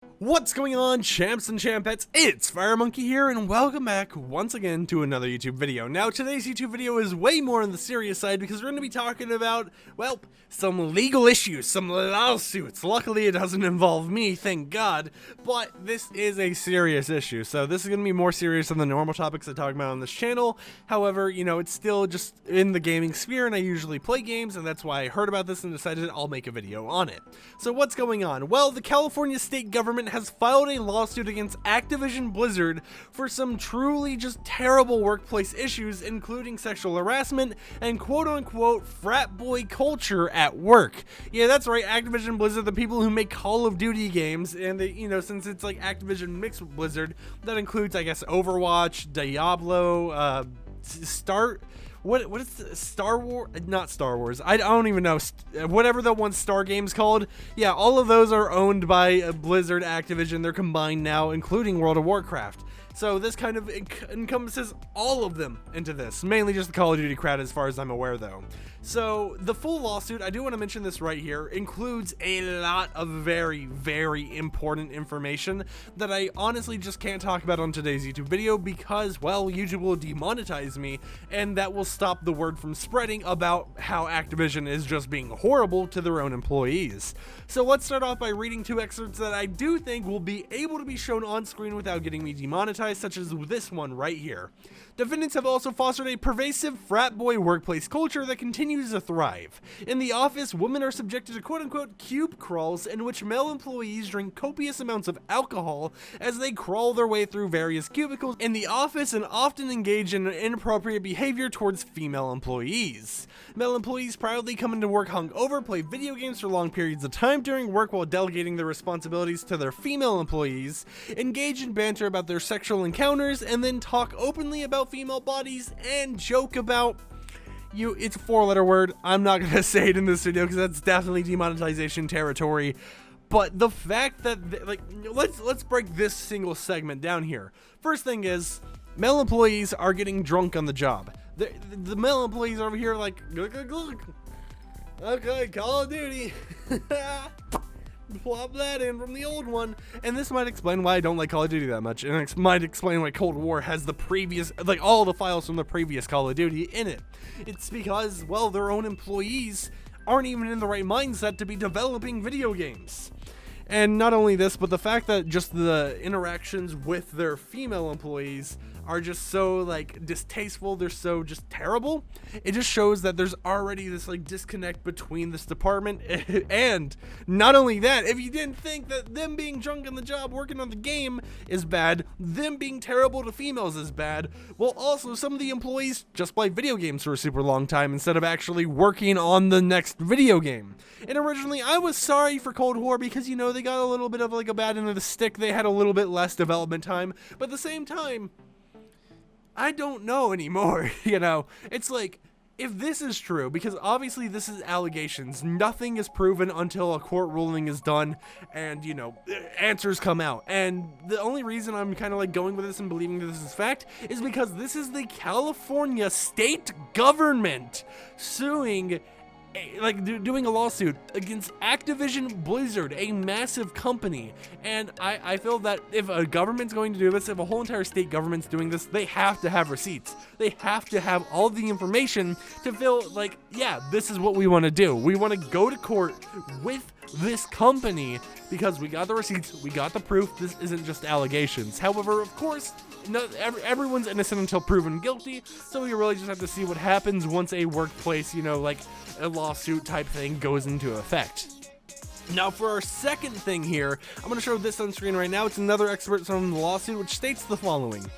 What's going on, champs and champettes? It's FireMonkey here, and welcome back once again to another YouTube video. Now, today's YouTube video is way more on the serious side because we're going to be talking about, well, some legal issues, some lawsuits. Luckily, it doesn't involve me, thank God, but this is a serious issue, so this is going to be more serious than the normal topics I talk about on this channel. However, you know, it's still just in the gaming sphere, and I usually play games, and that's why I heard about this and decided I'll make a video on it. So what's going on? Well, the California state government has filed a lawsuit against Activision Blizzard for some truly just terrible workplace issues, including sexual harassment and quote-unquote frat boy culture at work. Yeah, that's right, Activision Blizzard, the people who make Call of Duty games, and they, you know, since it's like Activision mixed with Blizzard, that includes, I guess, Overwatch, Diablo, what is the Star Wars? Not Star Wars. I don't even know. Whatever the one Star game's called. Yeah, all of those are owned by Blizzard, Activision. They're combined now, including World of Warcraft. So this kind of encompasses all of them into this. Mainly just the Call of Duty crowd as far as I'm aware though. So the full lawsuit, I do want to mention this right here, includes a lot of very, very important information that I honestly just can't talk about on today's YouTube video because, well, YouTube will demonetize me and that will stop the word from spreading about how Activision is just being horrible to their own employees. So let's start off by reading two excerpts that I do think will be able to be shown on screen without getting me demonetized, such as this one right here. Defendants have also fostered a pervasive frat boy workplace culture that continues to thrive. In the office, women are subjected to quote-unquote cube crawls in which male employees drink copious amounts of alcohol as they crawl their way through various cubicles in the office and often engage in inappropriate behavior towards female employees. Male employees proudly come into work hungover, play video games for long periods of time during work while delegating their responsibilities to their female employees, engage in banter about their sexual encounters, and then talk openly about female bodies and joke about it's a four-letter word. I'm not gonna say it in this video because that's definitely demonetization territory. But the fact that let's break this single segment down here. First thing is, male employees are getting drunk on the job. The male employees over here like, look. Okay, Call of Duty. Plop that in from the old one, and this might explain why I don't like Call of Duty that much, and it might explain why Cold War has the previous, like all the files from the previous Call of Duty in it. It's because, well, their own employees aren't even in the right mindset to be developing video games. And not only this, but the fact that just the interactions with their female employees are just so like distasteful, they're so just terrible. It just shows that there's already this like disconnect between this department. And not only that, if you didn't think that them being drunk on the job working on the game is bad, them being terrible to females is bad, well, also some of the employees just play video games for a super long time instead of actually working on the next video game. And originally I was sorry for Cold War because, you know, they got a little bit of like a bad end of the stick. They had a little bit less development time, but at the same time, I don't know anymore. You know, it's like, if this is true, because obviously this is allegations, nothing is proven until a court ruling is done and, you know, answers come out. And the only reason I'm kind of like going with this and believing that this is fact is because this is the California state government suing, like doing a lawsuit against Activision Blizzard, a massive company. And I feel that if a government's going to do this, if a whole entire state government's doing this, they have to have receipts. They have to have all the information to feel like, yeah, this is what we want to do. We want to go to court with this company because we got the receipts, we got the proof, this isn't just allegations. However, of course, everyone's innocent until proven guilty, so we really just have to see what happens once a workplace, you know, like a lawsuit type thing goes into effect. Now for our second thing here, I'm going to show this on screen right now. It's another excerpt from the lawsuit which states the following.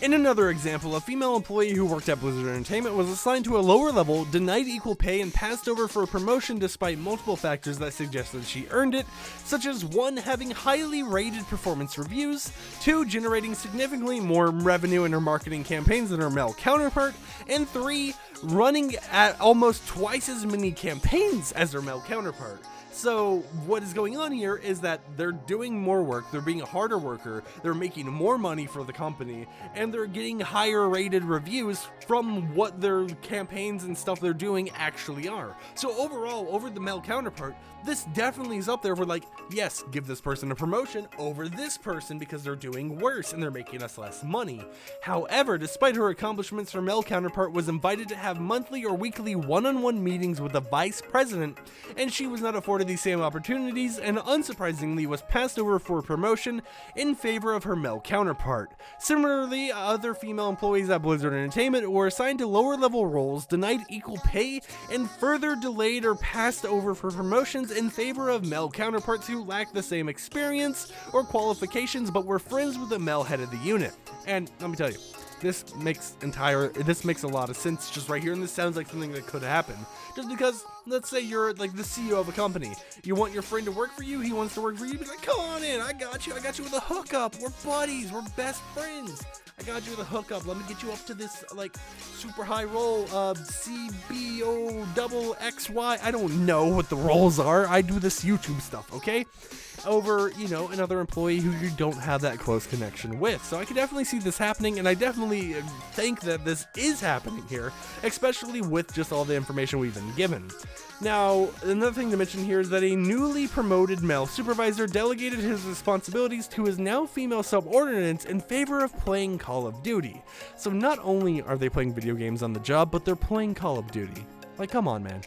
In another example, a female employee who worked at Blizzard Entertainment was assigned to a lower level, denied equal pay, and passed over for a promotion despite multiple factors that suggested she earned it, such as 1. Having highly rated performance reviews, 2. Generating significantly more revenue in her marketing campaigns than her male counterpart, and 3. Running at almost twice as many campaigns as her male counterpart. So what is going on here is that they're doing more work, they're being a harder worker, they're making more money for the company, and they're getting higher rated reviews from what their campaigns and stuff they're doing actually are. So overall, over the male counterpart, this definitely is up there for like, yes, give this person a promotion over this person because they're doing worse and they're making us less money. However, despite her accomplishments, her male counterpart was invited to have monthly or weekly one-on-one meetings with the vice president, and she was not afforded these same opportunities and unsurprisingly was passed over for promotion in favor of her male counterpart. Similarly, other female employees at Blizzard Entertainment were assigned to lower level roles, denied equal pay, and further delayed or passed over for promotions in favor of male counterparts who lacked the same experience or qualifications but were friends with the male head of the unit. And let me tell you, this makes a lot of sense just right here, and this sounds like something that could happen. Just because, let's say you're like the CEO of a company, you want your friend to work for you, he wants to work for you, be like, come on in, I got you with a hookup, we're buddies, we're best friends, I got you with a hookup, let me get you up to this like super high role, CBO XY, I don't know what the roles are, I do this YouTube stuff, okay? Over, you know, another employee who you don't have that close connection with. So I can definitely see this happening, and I definitely think that this is happening here, especially with just all the information we've been given. Now, another thing to mention here is that a newly promoted male supervisor delegated his responsibilities to his now female subordinates in favor of playing Call of Duty. So not only are they playing video games on the job, but they're playing Call of Duty. Like, come on, man.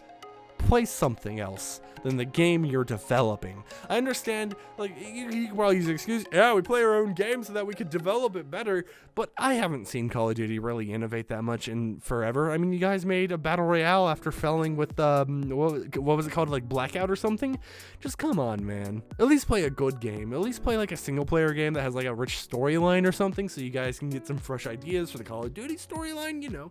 Play something else than the game you're developing. I understand, like, you can probably use the excuse, yeah, we play our own game so that we could develop it better, but I haven't seen Call of Duty really innovate that much in forever. I mean, you guys made a battle royale after failing with, what was it called, like Blackout or something? Just come on, man. At least play a good game. At least play like a single player game that has like a rich storyline or something so you guys can get some fresh ideas for the Call of Duty storyline, you know.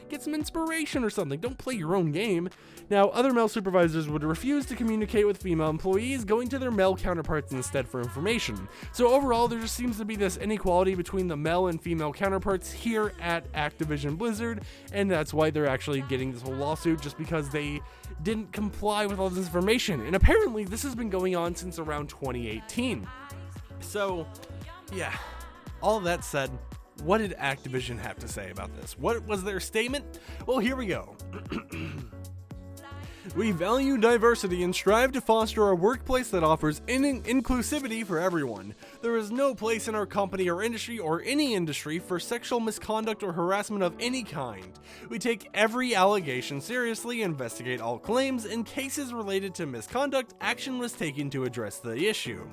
Get some inspiration or something. Don't play your own game. Now, other male supervisors would refuse to communicate with female employees, going to their male counterparts instead for information. So overall, there just seems to be this inequality between the male and female counterparts here at Activision Blizzard, and that's why they're actually getting this whole lawsuit, just because they didn't comply with all this information. And apparently, this has been going on since around 2018. So, yeah, all that said, what did Activision have to say about this? What was their statement? Well, here we go. We value diversity and strive to foster a workplace that offers inclusivity for everyone. There is no place in our company or any industry for sexual misconduct or harassment of any kind. We take every allegation seriously, investigate all claims. In cases related to misconduct, action was taken to address the issue.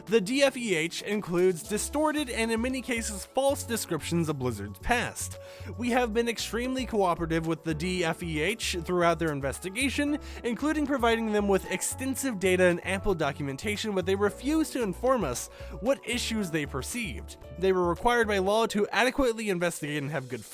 The DFEH includes distorted and in many cases false descriptions of Blizzard's past. We have been extremely cooperative with the DFEH throughout their investigation, including providing them with extensive data and ample documentation, but they refused to inform us what issues they perceived. They were required by law to adequately investigate and have good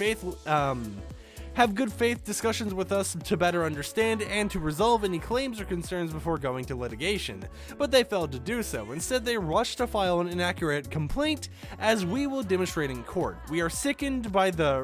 faith discussions with us to better understand and to resolve any claims or concerns before going to litigation, but they failed to do so. Instead, they rushed to file an inaccurate complaint, as we will demonstrate in court. We are sickened by the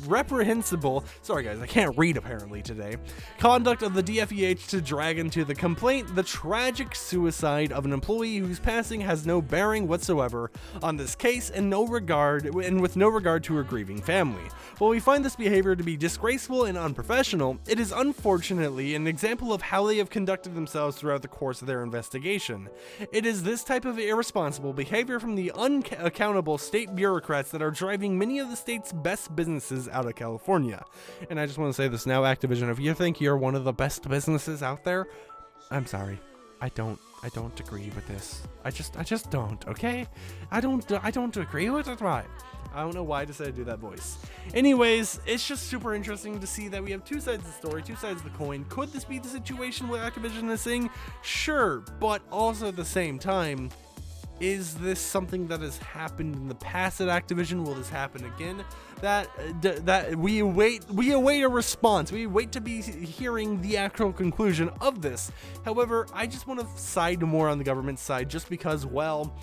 reprehensible, sorry guys, I can't read apparently today, conduct of the DFEH to drag into the complaint the tragic suicide of an employee whose passing has no bearing whatsoever on this case and with no regard to her grieving family. While we find this behavior to be disgraceful and unprofessional, it is unfortunately an example of how they have conducted themselves throughout the course of their investigation. It is this type of irresponsible behavior from the unaccountable state bureaucrats that are driving many of the state's best businesses out of California. And I just want to say this now, Activision, if you think you're one of the best businesses out there, I'm sorry. I don't agree with this. I just don't, okay? I don't agree with it, right? I don't know why I decided to do that voice. Anyways, it's just super interesting to see that we have two sides of the story, two sides of the coin. Could this be the situation where Activision is saying? Sure, but also at the same time, is this something that has happened in the past at Activision? Will this happen again? That we await a response. We wait to be hearing the actual conclusion of this. However, I just want to side more on the government side, just because, well,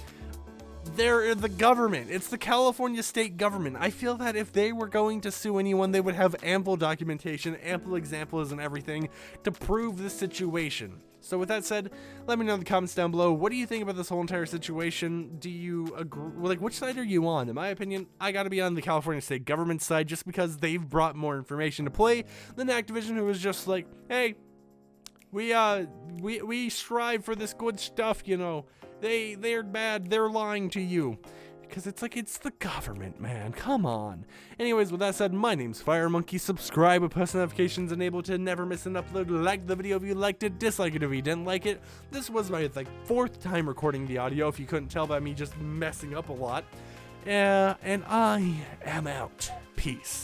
they're the government. It's the California state government. I feel that if they were going to sue anyone, they would have ample documentation, ample examples and everything to prove this situation. So with that said, let me know in the comments down below, what do you think about this whole entire situation? Do you agree, like, which side are you on? In my opinion, I gotta be on the California state government side, just because they've brought more information to play than Activision, who was just like, hey, we strive for this good stuff, you know. They're bad, they're lying to you. Because it's like, it's the government, man, come on. Anyways, with that said, my name's FireMonkey. Subscribe with post notifications enabled to never miss an upload. Like the video if you liked it, dislike it if you didn't like it. This was my, like, 4th time recording the audio, if you couldn't tell by me just messing up a lot. And I am out. Peace.